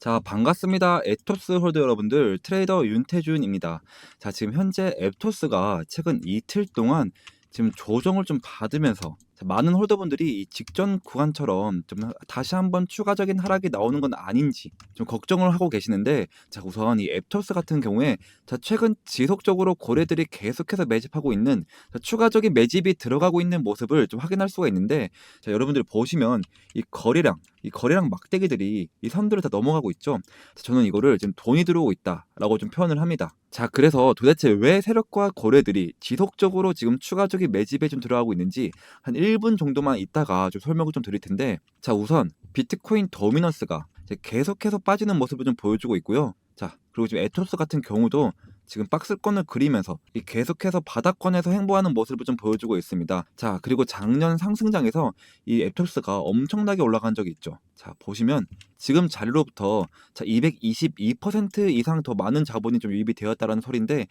자, 반갑습니다. 에토스 홀더 여러분들, 트레이더 윤태준입니다. 자, 지금 현재 에토스가 최근 이틀 동안 지금 조정을 좀 받으면서 많은 홀더분들이 이 직전 구간처럼 좀 다시 한번 추가적인 하락이 나오는 건 아닌지 좀 걱정을 하고 계시는데, 자, 우선 이 에토스 같은 경우에 자, 최근 지속적으로 고래들이 계속해서 매집하고 있는 추가적인 매집이 들어가고 있는 모습을 좀 확인할 수가 있는데, 자, 여러분들 보시면 이 거래량 막대기들이 이 선들을 다 넘어가고 있죠. 저는 이거를 지금 돈이 들어오고 있다라고 좀 표현을 합니다. 자, 그래서 도대체 왜 세력과 거래들이 지속적으로 지금 추가적인 매집에 좀 들어가고 있는지 한 1분 정도만 있다가 좀 설명을 좀 드릴 텐데, 자, 우선 비트코인 도미넌스가 이제 계속해서 빠지는 모습을 좀 보여주고 있고요. 자, 그리고 지금 에토스 같은 경우도 지금 박스권을 그리면서 이 계속해서 바닥권에서 행보하는 모습을 좀 보여주고 있습니다. 자, 그리고 작년 상승장에서 이 에토스가 엄청나게 올라간 적이 있죠. 자, 보시면 지금 자리로부터 자, 222% 이상 더 많은 자본이 좀 유입이 되었다라는 소리인데,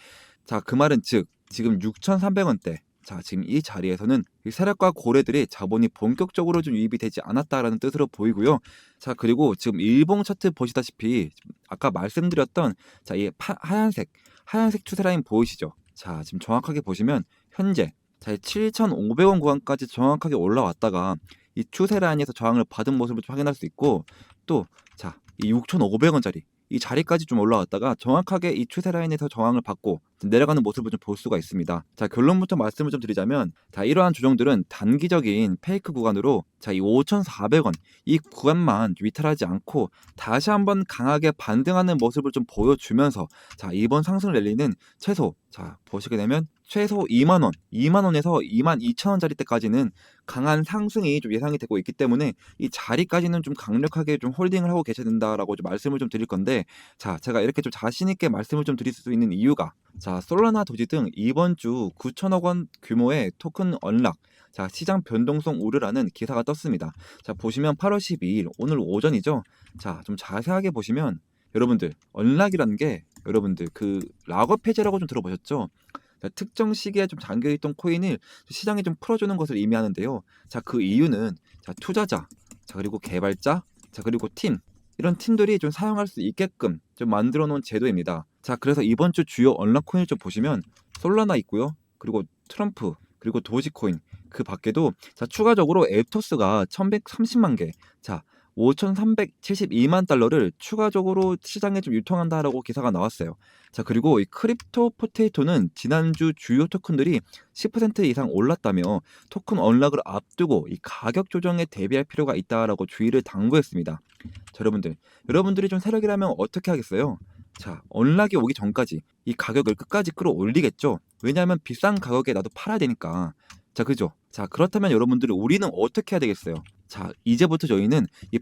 자, 그 말은 즉 지금 6,300원대, 자, 지금 이 자리에서는 이 세력과 고래들의 자본이 본격적으로 좀 유입이 되지 않았다라는 뜻으로 보이고요. 자, 그리고 지금 일봉 차트 보시다시피 아까 말씀드렸던 자, 이 하얀색 추세 라인 보이시죠? 자, 지금 정확하게 보시면 현재 자, 7,500원 구간까지 정확하게 올라왔다가 이 추세 라인에서 저항을 받은 모습을 좀 확인할 수 있고, 또 자, 이 6,500원짜리 이 자리까지 좀 올라왔다가 정확하게 이 추세 라인에서 저항을 받고 내려가는 모습을 좀 볼 수가 있습니다. 자, 결론부터 말씀을 좀 드리자면, 자, 이러한 조정들은 단기적인 페이크 구간으로 자, 이 5,400원 이 구간만 위탈하지 않고 다시 한번 강하게 반등하는 모습을 좀 보여주면서, 자, 이번 상승 랠리는 최소 자, 보시게 되면 최소 2만 원, 2만 원에서 2만 2천 원짜리 때까지는 강한 상승이 좀 예상이 되고 있기 때문에 이 자리까지는 좀 강력하게 좀 홀딩을 하고 계셔야 된다라고 좀 말씀을 좀 드릴 건데, 자, 제가 이렇게 좀 자신 있게 말씀을 좀 드릴 수 있는 이유가, 자, 솔라나 도지 등 이번 주 9천억 원 규모의 토큰 언락, 자, 시장 변동성 우려라는 기사가 떴습니다. 자, 보시면 8월 12일 오늘 오전이죠. 자, 좀 자세하게 보시면 여러분들 언락이라는 게, 여러분들 그 락업 해제라고 좀 들어보셨죠? 자, 특정 시기에 좀 잠겨있던 코인을 시장에 좀 풀어주는 것을 의미하는데요. 자, 그 이유는 자, 투자자, 자, 그리고 개발자, 자, 그리고 팀, 이런 팀들이 좀 사용할 수 있게끔 좀 만들어 놓은 제도입니다. 자, 그래서 이번 주 주요 언락 코인을 좀 보시면 솔라나 있고요. 그리고 트럼프, 그리고 도지코인, 그 밖에도 자, 추가적으로 에토스가 1130만 개, 자, 5,372만 달러를 추가적으로 시장에 좀 유통한다라고 기사가 나왔어요. 자, 그리고 이 크립토 포테이토는 지난주 주요 토큰들이 10% 이상 올랐다며 토큰 언락을 앞두고 이 가격 조정에 대비할 필요가 있다라고 주의를 당부했습니다. 자, 여러분들이 좀 세력이라면 어떻게 하겠어요? 자, 언락이 오기 전까지 이 가격을 끝까지 끌어올리겠죠. 왜냐하면 비싼 가격에 나도 팔아야 되니까. 자, 그죠? 자, 그렇다면 우리는 어떻게 해야 되겠어요? 자, 이제부터 저희는 이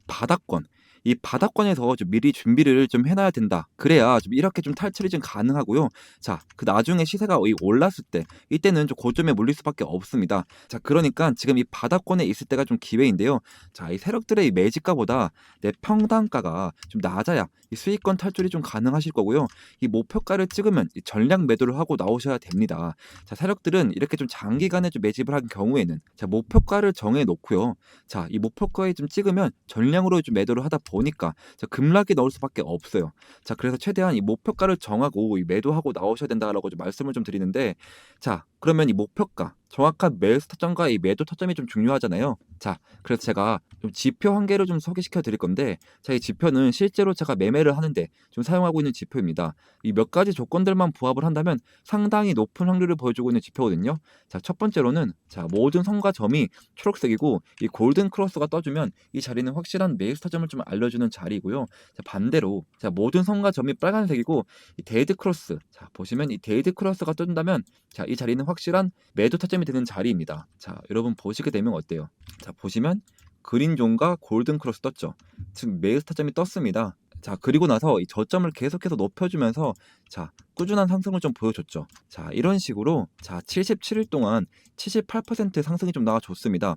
바닥권에서 좀 미리 준비를 좀 해놔야 된다. 그래야 좀 이렇게 좀 탈출이 좀 가능하고요. 자, 그 나중에 시세가 올랐을 때, 이때는 좀 고점에 몰릴 수밖에 없습니다. 자, 그러니까 지금 이 바닥권에 있을 때가 좀 기회인데요. 자, 이 세력들의 이 매집가보다 내 평단가가 좀 낮아야 이 수익권 탈출이 좀 가능하실 거고요. 이 목표가를 찍으면 이 전략 매도를 하고 나오셔야 됩니다. 자, 세력들은 이렇게 좀 장기간에 좀 매집을 한 경우에는 자, 목표가를 정해 놓고요. 자, 이 목표가에 좀 찍으면 전량으로 좀 매도를 하다 보니까 자, 급락이 나올 수밖에 없어요. 자, 그래서 최대한 이 목표가를 정하고 이 매도하고 나오셔야 된다라고 좀 말씀을 좀 드리는데, 자, 그러면 이 목표가 정확한 매수 타점과 이 매도 타점이 좀 중요하잖아요. 자, 그래서 제가 좀 지표 한 개를 좀 소개시켜 드릴 건데, 자, 이 지표는 실제로 제가 매매를 하는데 좀 사용하고 있는 지표입니다. 이 몇 가지 조건들만 부합을 한다면 상당히 높은 확률을 보여주고 있는 지표거든요. 자, 첫 번째로는 자, 모든 선과 점이 초록색이고 이 골든 크로스가 떠주면 이 자리는 확실한 매수 타점을 좀 알려주는 자리이고요. 자, 반대로 자, 모든 선과 점이 빨간색이고 이 데이드 크로스, 자, 보시면 이 데이드 크로스가 떠준다면 자, 이 자리는 확실한 매도 타점이 되는 자리입니다. 자, 여러분 보시게 되면 어때요? 자, 보시면 그린존과 골든 크로스 떴죠. 즉 매수 타점이 떴습니다. 자, 그리고 나서 이 저점을 계속해서 높여주면서 자, 꾸준한 상승을 좀 보여줬죠. 자, 이런 식으로 자, 77일 동안 78% 상승이 좀 나와줬습니다.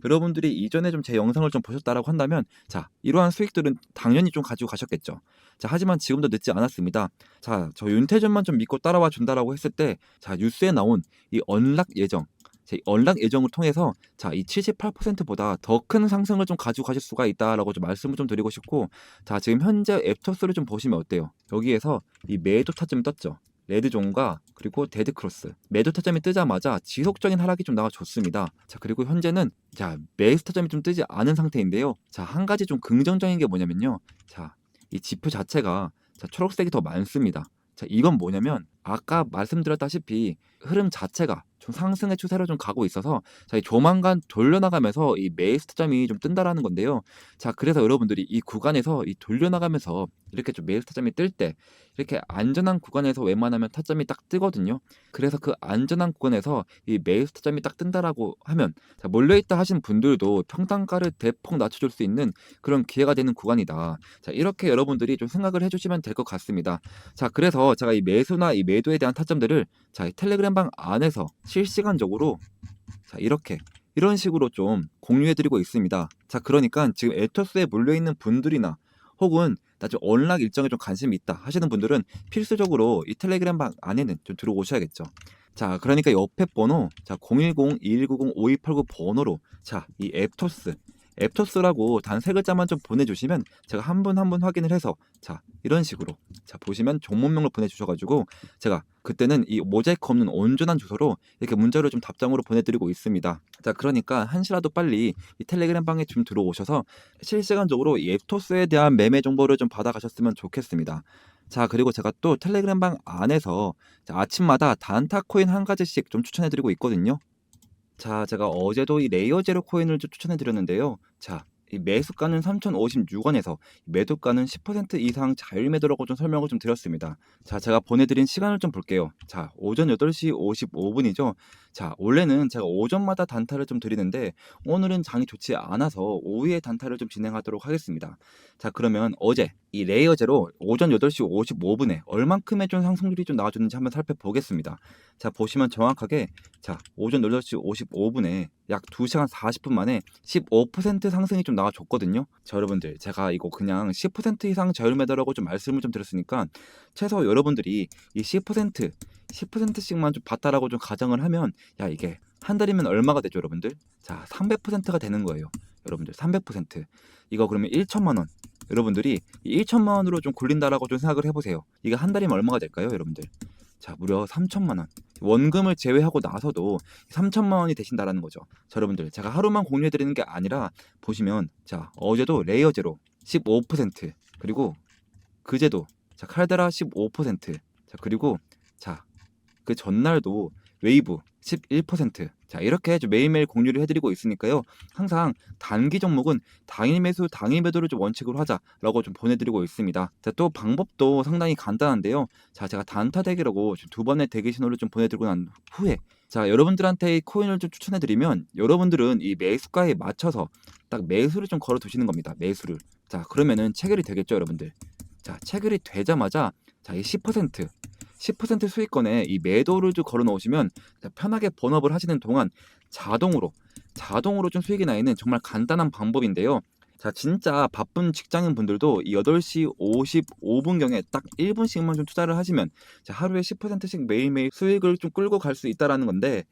여러분들이 이전에 좀 제 영상을 좀 보셨다라고 한다면 자, 이러한 수익들은 당연히 좀 가지고 가셨겠죠. 자, 하지만 지금도 늦지 않았습니다. 자, 저 윤태전만 좀 믿고 따라와 준다라고 했을 때 자, 뉴스에 나온 이 언락 예정, 이 언락 예정을 통해서 이 78%보다 더 큰 상승을 좀 가지고 가실 수가 있다라고 좀 말씀을 좀 드리고 싶고, 지금 현재 앱토스를 좀 보시면 어때요? 여기에서 이 매도 타점이 떴죠. 레드존과 그리고 데드크로스, 매도 타점이 뜨자마자 지속적인 하락이 좀 나와줬습니다. 그리고 현재는 매수 타점이 좀 뜨지 않은 상태인데요. 한 가지 좀 긍정적인 게 뭐냐면요, 이 지표 자체가 초록색이 더 많습니다. 이건 뭐냐면 아까 말씀드렸다시피 흐름 자체가 좀 상승의 추세로 좀 가고 있어서 이 조만간 돌려나가면서 이 매수 타점이 좀 뜬다라는 건데요. 그래서 여러분들이 이 구간에서 이 돌려나가면서 이렇게 좀 매수 타점이 뜰 때 이렇게 안전한 구간에서 웬만하면 타점이 딱 뜨거든요. 그래서 그 안전한 구간에서 이 매수 타점이 딱 뜬다라고 하면 몰려있다 하시는 분들도 평단가를 대폭 낮춰줄 수 있는 그런 기회가 되는 구간이다. 이렇게 여러분들이 좀 생각을 해주시면 될 것 같습니다. 그래서 제가 이 매수나 이 매도에 대한 타점들을 이 텔레그램방 안에서 실시간적으로 이런 식으로 좀 공유해드리고 있습니다. 그러니까 지금 에토스에 몰려있는 분들이나 혹은 나중에 언락 일정에 좀 관심이 있다 하시는 분들은 필수적으로 이 텔레그램방 안에는 좀 들어오셔야겠죠. 그러니까 옆에 번호 010-2190-5289 번호로 이 앱토스라고 단 3글자만 좀 보내주시면 제가 한 분 한 분 확인을 해서 이런 식으로 보시면 종목명을 보내주셔가지고 제가 그때는 이 모자이크 없는 온전한 주소로 이렇게 문자로 좀 답장으로 보내드리고 있습니다. 그러니까 한시라도 빨리 이 텔레그램 방에 좀 들어오셔서 실시간적으로 이 앱토스에 대한 매매 정보를 좀 받아가셨으면 좋겠습니다. 그리고 제가 또 텔레그램 방 안에서 아침마다 단타 코인 한 가지씩 좀 추천해드리고 있거든요. 제가 어제도 이 레이어 제로 코인을 좀 추천해드렸는데요. 이 매수가는 3,056원에서 매도가는 10% 이상 자율 매도라고 좀 설명을 좀 드렸습니다. 제가 보내드린 시간을 좀 볼게요. 오전 8시 55분이죠. 원래는 제가 오전마다 단타를 좀 드리는데 오늘은 장이 좋지 않아서 오후에 단타를 좀 진행하도록 하겠습니다. 그러면 어제 이 레이어 제로 오전 8시 55분에 얼만큼의 좀 상승률이 좀 나와줬는지 한번 살펴보겠습니다. 보시면 정확하게 오전 8시 55분에 약 2시간 40분 만에 15% 상승이 좀 나와줬거든요. 여러분들 제가 이거 그냥 10% 이상 자율 매도라고 좀 말씀을 좀 드렸으니까 최소 여러분들이 이 10%씩만 좀 봤다라고 좀 가정을 하면 이게 한 달이면 얼마가 되죠, 여러분들? 300%가 되는 거예요. 여러분들 300%. 이거 그러면 1천만 원. 여러분들이 이 1천만 원으로 좀 굴린다라고 좀 생각을 해보세요. 이게 한 달이면 얼마가 될까요, 여러분들? 무려 3천만 원. 원금을 제외하고 나서도 3천만 원이 되신다라는 거죠. 여러분들 제가 하루만 공유해드리는 게 아니라 보시면 어제도 레이어 제로 15%, 그리고 그제도 칼데라 15%, 그리고 그 전날도 웨이브 11%. 이렇게 좀 매일매일 공유를 해드리고 있으니까요. 항상 단기 종목은 당일 매수, 당일 매도를 좀 원칙으로 하자라고 좀 보내드리고 있습니다. 또 방법도 상당히 간단한데요. 제가 단타 대기라고 2번의 대기 신호를 좀 보내드리고 난 후에 여러분들한테 이 코인을 좀 추천해드리면 여러분들은 이 매수가에 맞춰서 딱 매수를 좀 걸어 두시는 겁니다. 매수를. 그러면은 체결이 되겠죠, 여러분들. 체결이 되자마자 이 10% 수익권에 이 매도를 좀 걸어 놓으시면 편하게 본업을 하시는 동안 자동으로 좀 수익이 나는 정말 간단한 방법인데요. 진짜 바쁜 직장인 분들도 이 8시 55분경에 딱 1분씩만 좀 투자를 하시면 하루에 10%씩 매일매일 수익을 좀 끌고 갈 수 있다라는 건데,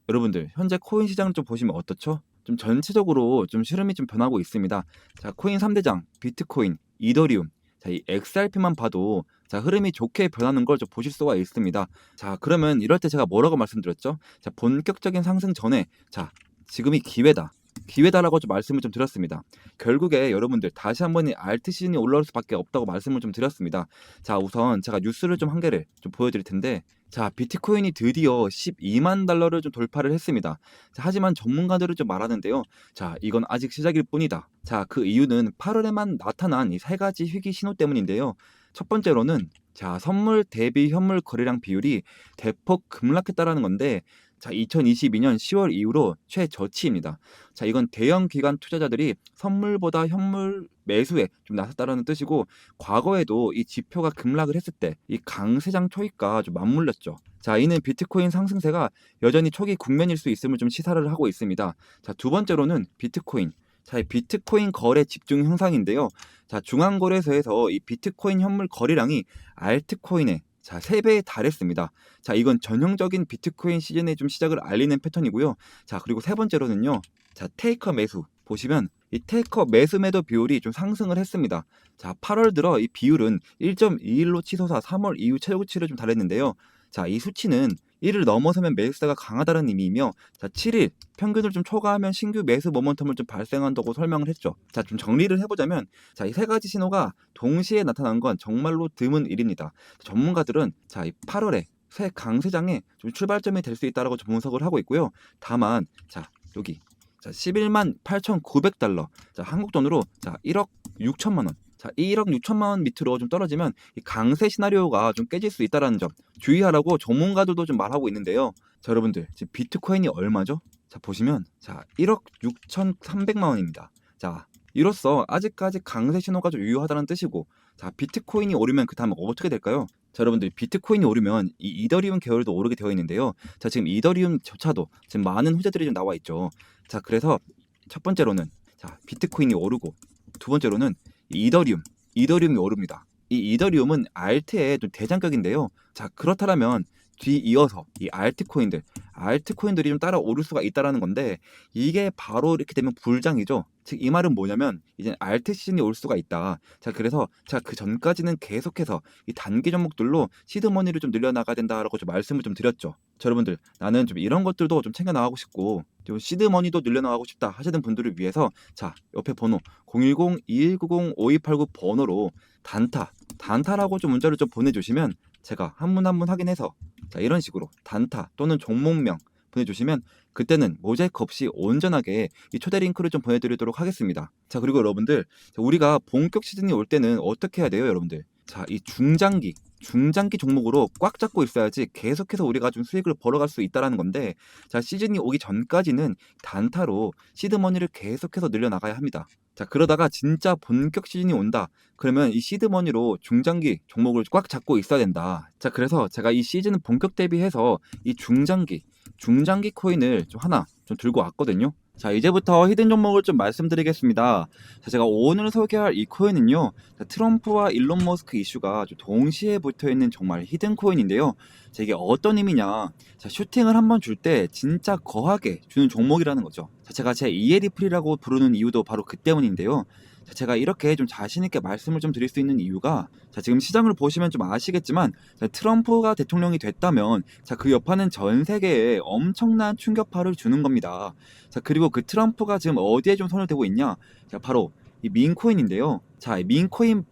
여러분들 현재 코인 시장을 좀 보시면 어떻죠? 좀 전체적으로 좀 흐름이 좀 변하고 있습니다. 코인 3대장 비트코인, 이더리움, 이 XRP만 봐도 흐름이 좋게 변하는 걸 좀 보실 수가 있습니다. 그러면 이럴 때 제가 뭐라고 말씀드렸죠? 본격적인 상승 전에 지금이 기회다라고 좀 말씀을 좀 드렸습니다. 결국에 여러분들 다시 한번 이 알트 시즌이 올라올 수밖에 없다고 말씀을 좀 드렸습니다. 우선 제가 뉴스를 좀 한 개를 좀 보여드릴 텐데, 비트코인이 드디어 12만 달러를 좀 돌파를 했습니다. 하지만 전문가들은 좀 말하는데요. 이건 아직 시작일 뿐이다. 그 이유는 8월에만 나타난 이 3가지 희귀 신호 때문인데요. 첫 번째로는 선물 대비 현물 거래량 비율이 대폭 급락했다라는 건데, 2022년 10월 이후로 최저치입니다. 이건 대형 기관 투자자들이 선물보다 현물 매수에 좀 나섰다라는 뜻이고, 과거에도 이 지표가 급락을 했을 때 이 강세장 초입과 좀 맞물렸죠. 이는 비트코인 상승세가 여전히 초기 국면일 수 있음을 좀 시사를 하고 있습니다. 두 번째로는 비트코인. 이 비트코인 거래 집중 현상인데요. 중앙거래소에서 이 비트코인 현물 거래량이 알트코인에 자, 3배에 달했습니다. 자, 이건 전형적인 비트코인 시즌의 좀 시작을 알리는 패턴이고요. 자, 그리고 세 번째로는요. 자, 테이커 매수. 보시면 이 테이커 매수 매도 비율이 좀 상승을 했습니다. 자, 8월 들어 이 비율은 1.21로 치솟아 3월 이후 최고치를 좀 달했는데요. 자, 이 수치는 1을 넘어서면 매수세가 강하다는 의미이며, 자, 7일 평균을 좀 초과하면 신규 매수 모멘텀을 좀 발생한다고 설명을 했죠. 자, 좀 정리를 해보자면, 자, 이 세 가지 신호가 동시에 나타난 건 정말로 드문 일입니다. 전문가들은 자, 이 8월에 새 강세장의 좀 출발점이 될 수 있다라고 좀 분석을 하고 있고요. 다만, 자, 여기 자, 11만 8,900달러. 자, 한국 돈으로 자, 1억 6천만 원. 자, 이 1억 6천만 원 밑으로 좀 떨어지면 이 강세 시나리오가 좀 깨질 수 있다는 점 주의하라고 전문가들도 좀 말하고 있는데요. 자, 여러분들 지금 비트코인이 얼마죠? 자, 보시면 자, 1억 6,300만 원입니다. 자, 이로써 아직까지 강세 신호가 좀 유효하다는 뜻이고, 자, 비트코인이 오르면 그 다음에 어떻게 될까요? 자, 여러분들 비트코인이 오르면 이 이더리움 계열도 오르게 되어 있는데요. 자, 지금 이더리움조차도 지금 많은 후재들이 좀 나와 있죠. 자, 그래서 첫 번째로는 자, 비트코인이 오르고, 두 번째로는 이더리움이 오릅니다. 이 이더리움은 알트의 좀 대장격인데요. 자, 그렇다면 뒤이어서 이 알트코인들이 좀 따라 오를 수가 있다라는 건데, 이게 바로 이렇게 되면 불장이죠. 즉 이 말은 뭐냐면 이제 알트 시즌이 올 수가 있다. 자, 그래서 제가 그 전까지는 계속해서 이 단기 종목들로 시드머니를 좀 늘려나가야 된다라고 좀 말씀을 좀 드렸죠. 자, 여러분들 나는 좀 이런 것들도 좀 챙겨 나가고 싶고 좀 시드머니도 늘려나가고 싶다 하시는 분들을 위해서, 자, 옆에 번호 010-2190-5289 번호로 단타라고 좀 문자를 좀 보내주시면 제가 한 분 한 분 확인해서, 자, 이런 식으로 단타 또는 종목명 보내주시면 그때는 모자이크 없이 온전하게 이 초대 링크를 좀 보내드리도록 하겠습니다. 자, 그리고 여러분들 우리가 본격 시즌이 올 때는 어떻게 해야 돼요, 여러분들? 자, 이 중장기 종목으로 꽉 잡고 있어야지 계속해서 우리가 좀 수익을 벌어갈 수 있다라는 건데, 자, 시즌이 오기 전까지는 단타로 시드머니를 계속해서 늘려나가야 합니다. 자, 그러다가 진짜 본격 시즌이 온다. 그러면 이 시드머니로 중장기 종목을 꽉 잡고 있어야 된다. 자, 그래서 제가 이 시즌 본격 대비해서 이 중장기 코인을 좀 하나 좀 들고 왔거든요. 자, 이제부터 히든 종목을 좀 말씀드리겠습니다. 자, 제가 오늘 소개할 이 코인은요, 자, 트럼프와 일론 머스크 이슈가 좀 동시에 붙어있는 정말 히든 코인인데요. 자, 이게 어떤 의미냐? 자, 슈팅을 한번 줄 때 진짜 거하게 주는 종목이라는 거죠. 자, 제가 제 이에리플이라고 부르는 이유도 바로 그 때문인데요. 자, 제가 이렇게 좀 자신있게 말씀을 좀 드릴 수 있는 이유가, 자, 지금 시장을 보시면 좀 아시겠지만, 자, 트럼프가 대통령이 됐다면, 자, 그 여파는 전 세계에 엄청난 충격파를 주는 겁니다. 자, 그리고 그 트럼프가 지금 어디에 좀 손을 대고 있냐? 자, 바로 이 민코인인데요. 자, 이 민코인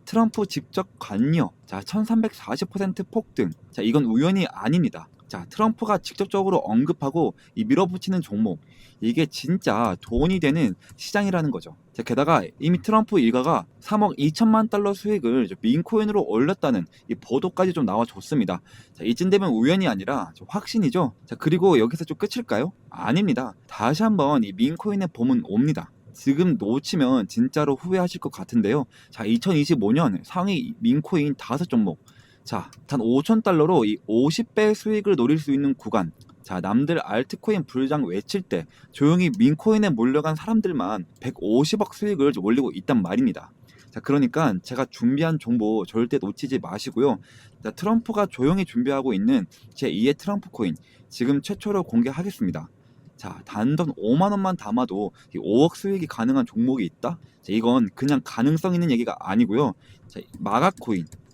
트럼프 직접 관여, 자, 1340% 폭등. 자, 이건 우연이 아닙니다. 자, 트럼프가 직접적으로 언급하고 이 밀어붙이는 종목, 이게 진짜 돈이 되는 시장이라는 거죠. 자, 게다가 이미 트럼프 일가가 3억 2천만 달러 수익을 민코인으로 올렸다는 이 보도까지 좀 나와줬습니다. 자, 이쯤 되면 우연이 아니라 좀 확신이죠. 자, 그리고 여기서 좀 끝일까요? 아닙니다. 다시 한번 이 민코인의 봄은 옵니다. 지금 놓치면 진짜로 후회하실 것 같은데요. 자, 2025년 상위 민코인 5종목. 자, 단 5,000달러로 이 50배 수익을 노릴 수 있는 구간. 자, 남들 알트코인 불장 외칠 때 조용히 민코인에 몰려간 사람들만 150억 수익을 올리고 있단 말입니다. 자, 그러니까 제가 준비한 정보 절대 놓치지 마시고요. 자, 트럼프가 조용히 준비하고 있는 제2의 트럼프 코인 지금 최초로 공개하겠습니다. 자, 단돈 5만 원만 담아도 5억 수익이 가능한 종목이 있다? 자, 이건 그냥 가능성 있는 얘기가 아니고요. 자,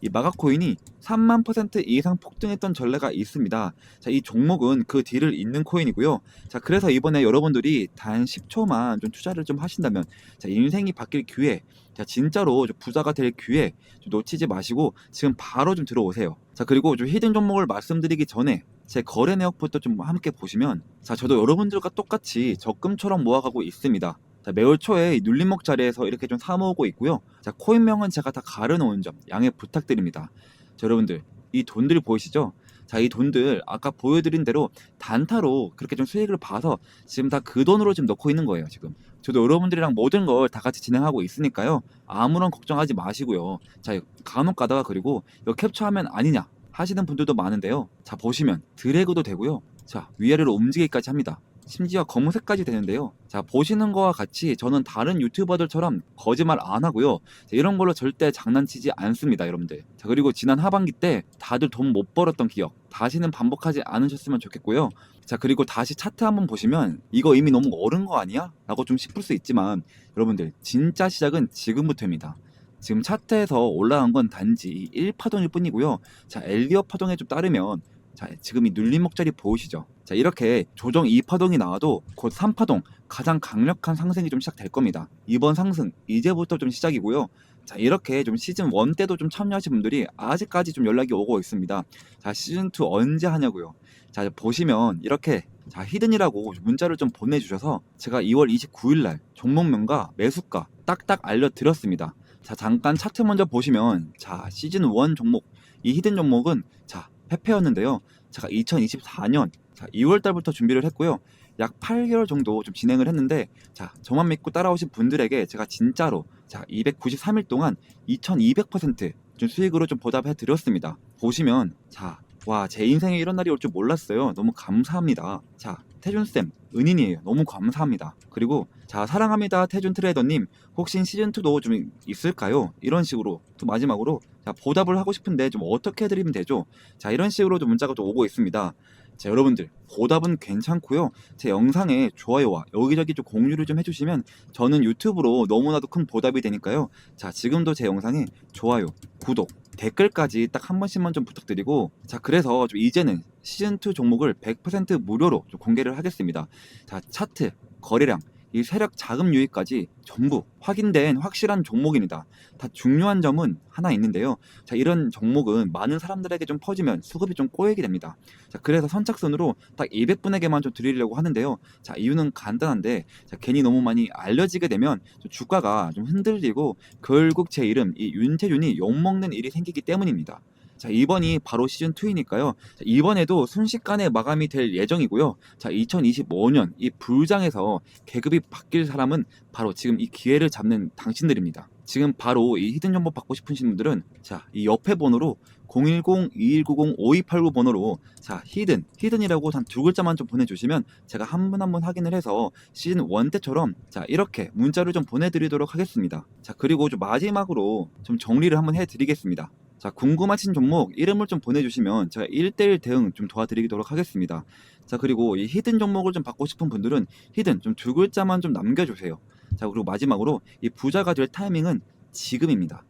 이 마가코인이 3만% 이상 폭등했던 전례가 있습니다. 자, 이 종목은 그 뒤를 잇는 코인이고요. 자, 그래서 이번에 여러분들이 단 10초만 좀 투자를 좀 하신다면, 자, 인생이 바뀔 기회, 자, 진짜로 좀 부자가 될 기회 좀 놓치지 마시고 지금 바로 좀 들어오세요. 자, 그리고 좀 히든 종목을 말씀드리기 전에 제 거래 내역부터 좀 함께 보시면, 자, 저도 여러분들과 똑같이 적금처럼 모아가고 있습니다. 자, 매월 초에 이 눌림목 자리에서 이렇게 좀 사모으고 있고요. 자, 코인명은 제가 다 가려놓은 점 양해 부탁드립니다. 자, 여러분들 이 돈들 보이시죠? 자, 이 돈들 아까 보여드린 대로 단타로 그렇게 좀 수익을 봐서 지금 다 그 돈으로 지금 넣고 있는 거예요. 지금 저도 여러분들이랑 모든 걸 다 같이 진행하고 있으니까요. 아무런 걱정하지 마시고요. 자, 간혹 가다가 그리고 이거 캡처하면 아니냐 하시는 분들도 많은데요. 자, 보시면 드래그도 되고요. 자, 위아래로 움직이기까지 합니다. 심지어 검은색까지 되는데요. 자, 보시는 거와 같이 저는 다른 유튜버들처럼 거짓말 안 하고요. 자, 이런 걸로 절대 장난치지 않습니다, 여러분들. 자, 그리고 지난 하반기 때 다들 돈 못 벌었던 기억 다시는 반복하지 않으셨으면 좋겠고요. 자, 그리고 다시 차트 한번 보시면 이거 이미 너무 어른 거 아니야? 라고 좀 싶을 수 있지만 여러분들 진짜 시작은 지금부터입니다. 지금 차트에서 올라간 건 단지 1파동일 뿐이고요. 자, 엘리엇 파동에 좀 따르면 자, 지금 이 눌림 목자리 보이시죠? 자, 이렇게 조정 2파동이 나와도 곧 3파동 가장 강력한 상승이 좀 시작될 겁니다. 이번 상승 이제부터 좀 시작이고요. 자, 이렇게 좀 시즌 1 때도 좀 참여하신 분들이 아직까지 좀 연락이 오고 있습니다. 자, 시즌 2 언제 하냐고요. 자, 보시면 이렇게 자, 히든이라고 문자를 좀 보내주셔서 제가 2월 29일 날 종목명과 매수가 딱딱 알려드렸습니다. 자, 잠깐 차트 먼저 보시면 자, 시즌 1 종목 이 히든 종목은 자, 페페였는데요. 제가 2024년 자, 2월 달부터 준비를 했고요. 약 8개월 정도 좀 진행을 했는데 자, 저만 믿고 따라오신 분들에게 제가 진짜로 자, 293일 동안 2200%좀 수익으로 좀 보답해 드렸습니다. 보시면 자, 와, 제 인생에 이런 날이 올 줄 몰랐어요. 너무 감사합니다. 자, 태준쌤, 은인이에요. 너무 감사합니다. 그리고 자, 사랑합니다. 태준 트레이더님, 혹시 시즌2도 좀 있을까요? 이런 식으로 또 마지막으로 자, 보답을 하고 싶은데 좀 어떻게 해드리면 되죠? 자, 이런 식으로 좀 문자가 또 오고 있습니다. 자, 여러분들 보답은 괜찮고요. 제 영상에 좋아요와 여기저기 좀 공유를 좀 해주시면 저는 유튜브로 너무나도 큰 보답이 되니까요. 자, 지금도 제 영상에 좋아요, 구독, 댓글까지 딱 한 번씩만 좀 부탁드리고 자, 그래서 좀 이제는 시즌2 종목을 100% 무료로 좀 공개를 하겠습니다. 자, 차트, 거래량, 이 세력 자금 유입까지 전부 확인된 확실한 종목입니다. 다 중요한 점은 하나 있는데요. 자, 이런 종목은 많은 사람들에게 좀 퍼지면 수급이 좀 꼬이게 됩니다. 자, 그래서 선착순으로 딱 200분에게만 좀 드리려고 하는데요. 자, 이유는 간단한데 자, 괜히 너무 많이 알려지게 되면 좀 주가가 좀 흔들리고 결국 제 이름 이 윤태준이 욕먹는 일이 생기기 때문입니다. 자, 이번이 바로 시즌2이니까요. 이번에도 순식간에 마감이 될 예정이고요. 자, 2025년 이 불장에서 계급이 바뀔 사람은 바로 지금 이 기회를 잡는 당신들입니다. 지금 바로 이 히든 정보 받고 싶으신 분들은 자, 이 옆에 번호로 010-2190-5289 번호로 자, 히든이라고 단 두 글자만 좀 보내주시면 제가 한 분 한 분 확인을 해서 시즌 1 때처럼 자, 이렇게 문자를 좀 보내드리도록 하겠습니다. 자, 그리고 좀 마지막으로 좀 정리를 한번 해드리겠습니다. 자, 궁금하신 종목 이름을 좀 보내주시면 제가 1대1 대응 좀 도와드리도록 하겠습니다. 자, 그리고 이 히든 종목을 좀 받고 싶은 분들은 히든 좀 두 글자만 좀 남겨주세요. 자, 그리고 마지막으로 이 부자가 될 타이밍은 지금입니다.